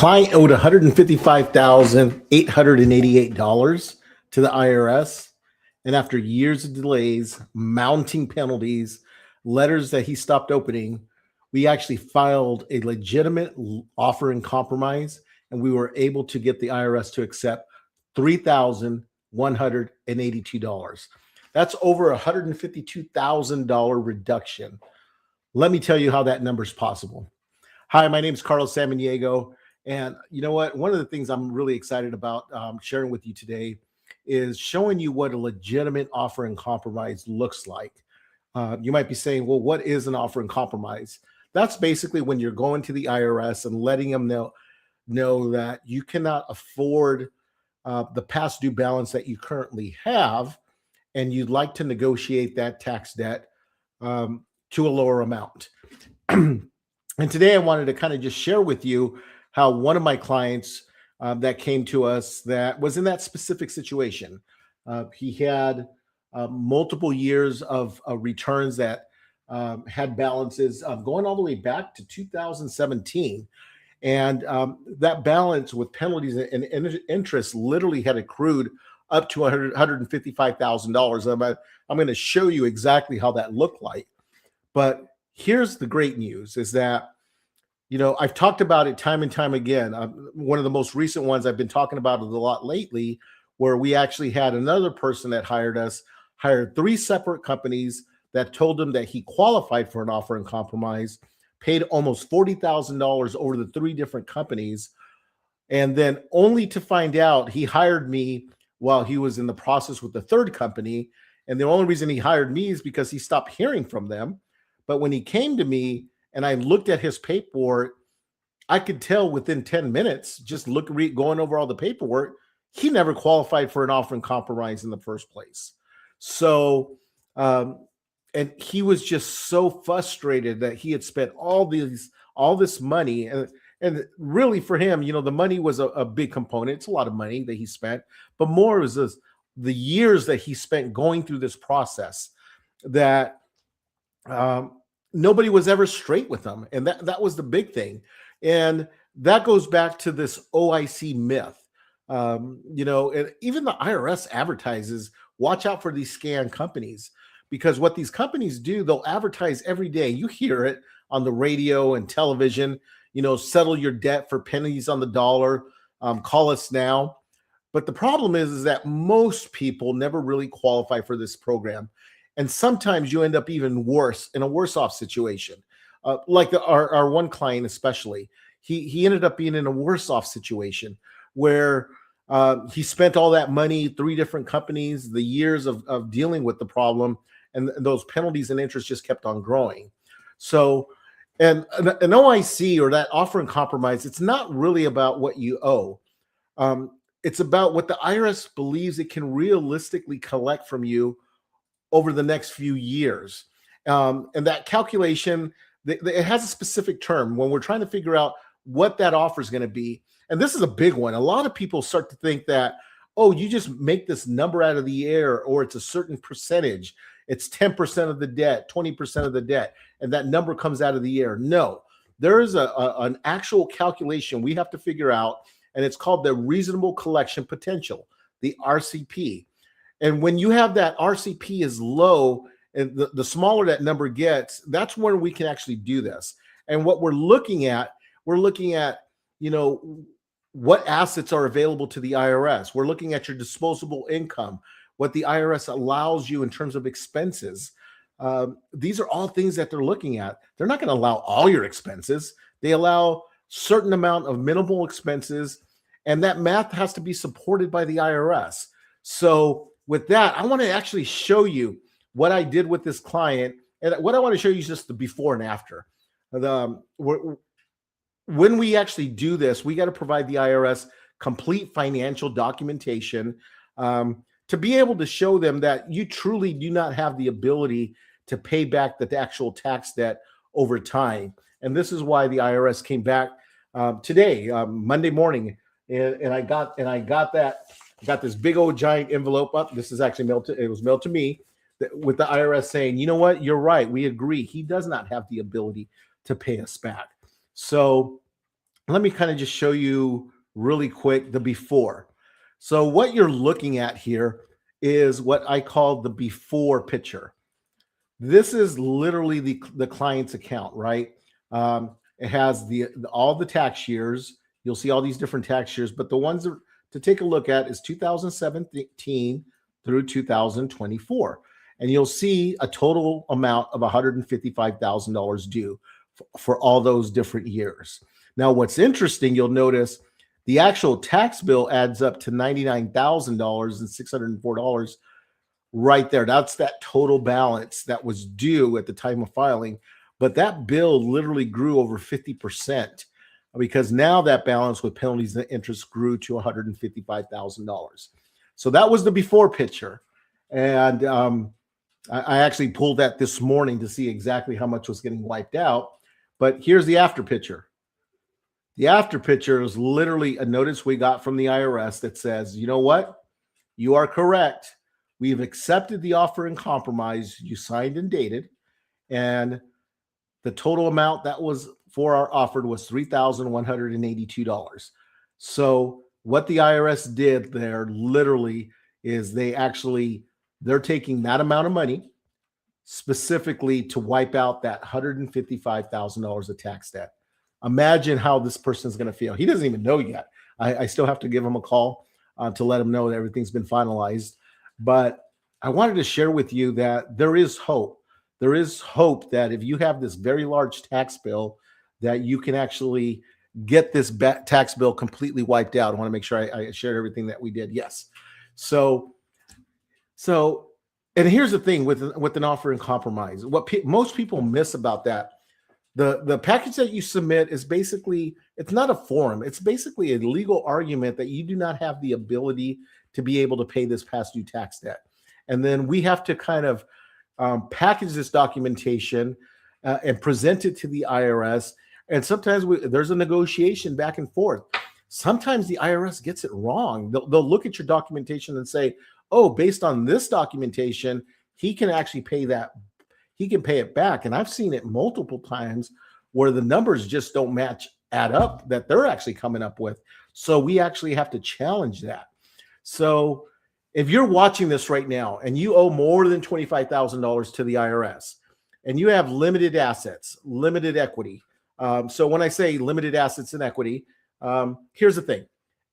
Client owed $155,888 to the IRS. And after years of delays, mounting penalties, letters that he stopped opening, we actually filed a legitimate offer in compromise, and we were able to get the IRS to accept $3,182. That's over $152,000 reduction. Let me tell you how that number is possible. Hi, my name is Samaniego. And you know what? One of the things I'm really excited about sharing with you today is showing you what a legitimate offer in compromise looks like. You might be saying, well, what is an offer in compromise? That's basically when you're going to the IRS and letting them know that you cannot afford the past due balance that you currently have, and you'd like to negotiate that tax debt to a lower amount. And today I wanted to kind of just share with you how one of my clients that came to us that was in that specific situation. He had multiple years of returns that had balances going all the way back to 2017. And that balance with penalties and interest literally had accrued up to $155,000. I'm going to show you exactly how that looked like. But here's the great news is that, you know, I've talked about it time and time again. One of the most recent ones I've been talking about it a lot lately, where we actually had another person that hired 3 separate companies that told him that he qualified for an offer in compromise, paid almost $40,000 over the 3 different companies, and then only to find out he hired me while he was in the process with the 3rd company. And the only reason he hired me is because he stopped hearing from them. But when he came to me and I looked at his paperwork, I could tell within 10 minutes, just going over all the paperwork, he never qualified for an offer in compromise in the first place. So, and he was just so frustrated that he had spent all this money, and really for him, you know, the money was a big component. It's a lot of money that he spent, but more was the years that he spent going through this process that nobody was ever straight with him. And that was the big thing. And that goes back to this OIC myth. You know, and even the IRS advertises, watch out for these scam companies, because what these companies do, they'll advertise every day. You hear it on the radio and television, you know, settle your debt for pennies on the dollar, call us now. But the problem is that most people never really qualify for this program. And sometimes you end up even worse, in a worse off situation. Like our one client especially, he ended up being in a worse off situation where he spent all that money, 3 different companies, the years of dealing with the problem, and those penalties and interest just kept on growing. So, and an OIC, or that offer in compromise, it's not really about what you owe. It's about what the IRS believes it can realistically collect from you over the next few years. And that calculation, it has a specific term when we're trying to figure out what that offer is going to be. And this is a big one. A lot of people start to think that, oh, you just make this number out of the air, or it's a certain percentage. It's 10% of the debt, 20% of the debt, and that number comes out of the air. No, there is an actual calculation we have to figure out, and it's called the reasonable collection potential, the RCP. And when you have that RCP is low, and the smaller that number gets, that's when we can actually do this. And what we're looking at, you know, what assets are available to the IRS. We're looking at your disposable income, what the IRS allows you in terms of expenses. These are all things that they're looking at. They're not going to allow all your expenses. They allow certain amount of minimal expenses, and that math has to be supported by the IRS. So with that, I want to actually show you what I did with this client. And what I want to show you is just the before and after. When we actually do this, we got to provide the IRS complete financial documentation to be able to show them that you truly do not have the ability to pay back the actual tax debt over time. And this is why the IRS came back today, Monday morning, and I got that. I got this big old giant envelope up. This is actually it was mailed to me with the IRS saying, you know what, you're right. We agree. He does not have the ability to pay us back. So let me kind of just show you really quick the before. So what you're looking at here is what I call the before picture. This is literally the client's account, right? It has all the tax years. You'll see all these different tax years, but the ones to take a look at is 2017 through 2024. And you'll see a total amount of $155,000 due for all those different years. Now, what's interesting, you'll notice the actual tax bill adds up to $99,604 right there. That's that total balance that was due at the time of filing. But that bill literally grew over 50% because now that balance with penalties and interest grew to $155,000. So that was the before picture. And I actually pulled that this morning to see exactly how much was getting wiped out. But here's the after picture. The after picture is literally a notice we got from the IRS that says, you know what? You are correct. We've accepted the offer in compromise you signed and dated. And the total amount that was for our offer was $3,182. So what the IRS did there literally is they're taking that amount of money specifically to wipe out that $155,000 of tax debt. Imagine how this person is going to feel. He doesn't even know yet. I still have to give him a call to let him know that everything's been finalized. But I wanted to share with you that there is hope. There is hope that if you have this very large tax bill, that you can actually get this tax bill completely wiped out. I want to make sure I shared everything that we did. Yes. So, and here's the thing with an offer in compromise. What most people miss about that, the package that you submit is basically, it's not a form. It's basically a legal argument that you do not have the ability to be able to pay this past due tax debt. And then we have to kind of package this documentation and present it to the IRS. And sometimes there's a negotiation back and forth. Sometimes the IRS gets it wrong. They'll look at your documentation and say, oh, based on this documentation, he can actually pay that. He can pay it back. And I've seen it multiple times where the numbers just don't add up that they're actually coming up with. So we actually have to challenge that. So if you're watching this right now and you owe more than $25,000 to the IRS and you have limited assets, limited equity. So when I say limited assets and equity, here's the thing.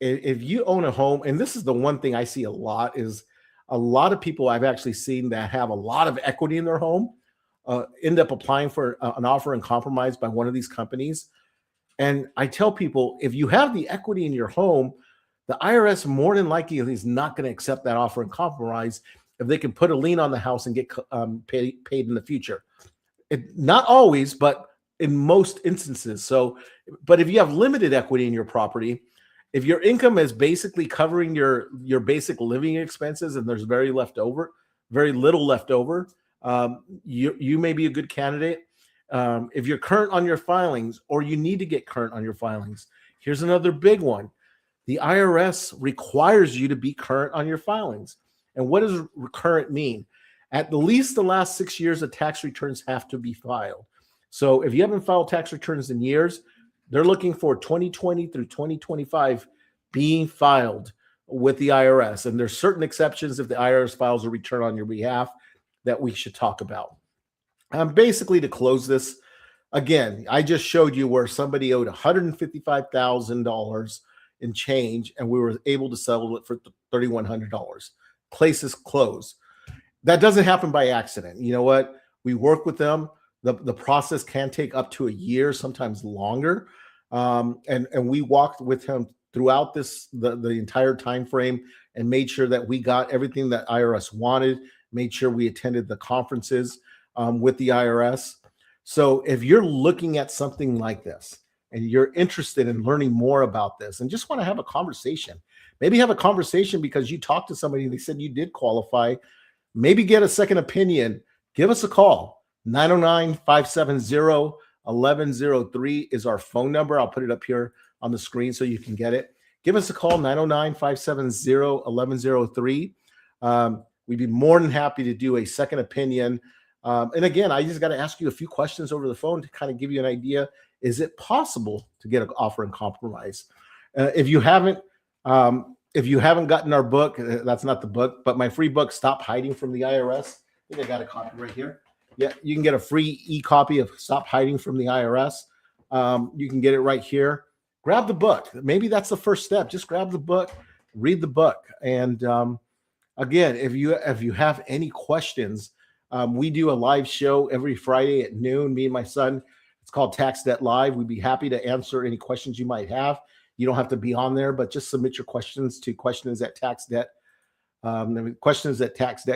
If you own a home, and this is the one thing I see a lot, is a lot of people I've actually seen that have a lot of equity in their home end up applying for an offer in compromise by one of these companies. And I tell people, if you have the equity in your home, the IRS more than likely is not going to accept that offer in compromise if they can put a lien on the house and get paid in the future. Not always, but in most instances. So, but if you have limited equity in your property, if your income is basically covering your basic living expenses and there's very little left over, you may be a good candidate. If you're current on your filings or you need to get current on your filings, here's another big one. The IRS requires you to be current on your filings. And what does current mean? At least the last 6 years of tax returns have to be filed. So if you haven't filed tax returns in years, they're looking for 2020 through 2025 being filed with the IRS. And there's certain exceptions if the IRS files a return on your behalf that we should talk about. Basically, to close this, again, I just showed you where somebody owed $155,000 in change, and we were able to settle it for $3,100. Case is closed. That doesn't happen by accident. You know what? We work with them. The process can take up to a year, sometimes longer. And we walked with him throughout the entire time frame and made sure that we got everything that IRS wanted, made sure we attended the conferences with the IRS. So if you're looking at something like this and you're interested in learning more about this and just want to have a conversation, maybe have a conversation because you talked to somebody and they said you did qualify, maybe get a second opinion, give us a call. 909-570-1103 is our phone number. I'll put it up here on the screen so you can get it. Give us a call, 909-570-1103. We'd be more than happy to do a second opinion. And again, I just got to ask you a few questions over the phone to kind of give you an idea Is it possible to get an offer in compromise? If you haven't gotten our book, that's not the book, but my free book, Stop Hiding from the IRS. I think I got a copy right here. Yeah, you can get a free e-copy of Stop Hiding from the IRS. You can get it right here. Grab the book. Maybe that's the first step. Just grab the book, read the book. And again, if you have any questions, we do a live show every Friday at noon, me and my son. It's called Tax Debt Live. We'd be happy to answer any questions you might have. You don't have to be on there, but just submit your questions to questions at Tax Debt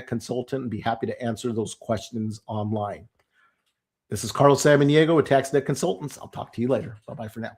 Consultant, and be happy to answer those questions online. This is Carlos Samaniego with Tax Debt Consultants. I'll talk to you later. Bye-bye for now.